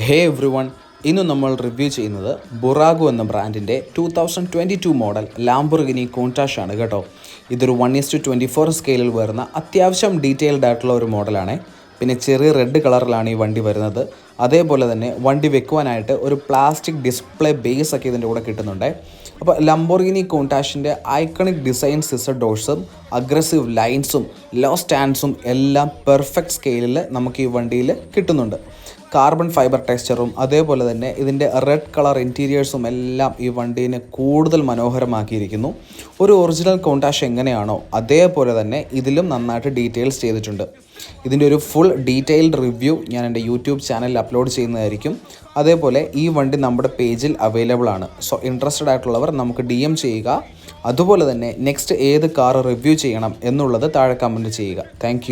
ഹേ every one, ഇന്ന് നമ്മൾ review ചെയ്യുന്നത് ബുറാഗോ എന്ന ബ്രാൻഡിൻ്റെ 2022 മോഡൽ ലാംബോർഗിനി കോൺടാഷ് ആണ് കേട്ടോ. ഇതൊരു 1:24 സ്കെയിലിൽ വരുന്ന അത്യാവശ്യം ഡീറ്റെയിൽഡ് ആയിട്ടുള്ള ഒരു മോഡലാണ്. പിന്നെ ചെറിയ റെഡ് കളറിലാണ് ഈ വണ്ടി വരുന്നത്. അതേപോലെ തന്നെ വണ്ടി വെക്കുവാനായിട്ട് ഒരു പ്ലാസ്റ്റിക് ഡിസ്പ്ലേ ബേസ് ഒക്കെ ഇതിൻ്റെ കൂടെ കിട്ടുന്നുണ്ട്. അപ്പോൾ ലംബോർഗിനി കോൺടാഷിൻ്റെ ഐക്കണിക് ഡിസൈൻ സിസർ ഡോർസും അഗ്രസീവ് ലൈൻസും ലോ സ്റ്റാൻഡ്സും എല്ലാം പെർഫെക്റ്റ് സ്കെയിലിൽ നമുക്ക് ഈ വണ്ടിയിൽ കിട്ടുന്നുണ്ട്. കാർബൺ ഫൈബർ ടെക്സ്ചറും അതേപോലെ തന്നെ ഇതിൻ്റെ റെഡ് കളർ ഇൻറ്റീരിയേഴ്സും എല്ലാം ഈ വണ്ടീനെ കൂടുതൽ മനോഹരമാക്കിയിരിക്കുന്നു. ഒരു ഒറിജിനൽ കോൺടാഷ് എങ്ങനെയാണോ അതേപോലെ തന്നെ ഇതിലും നന്നായിട്ട് ഡീറ്റെയിൽസ് ചെയ്തിട്ടുണ്ട്. ഇതിൻ്റെ ഒരു ഫുൾ ഡീറ്റെയിൽഡ് റിവ്യൂ ഞാൻ എൻ്റെ യൂട്യൂബ് ചാനലിൽ അപ്ലോഡ് ചെയ്യുന്നതായിരിക്കും. അതേപോലെ ഈ വണ്ടി നമ്മുടെ പേജിൽ അവൈലബിൾ ആണ്. സോ ഇൻട്രസ്റ്റഡ് ആയിട്ടുള്ളവർ നമുക്ക് DM ചെയ്യുക. അതുപോലെ തന്നെ നെക്സ്റ്റ് ഏത് കാർ റിവ്യൂ ചെയ്യണം എന്നുള്ളത് താഴെ കമൻറ്റ് ചെയ്യുക. താങ്ക്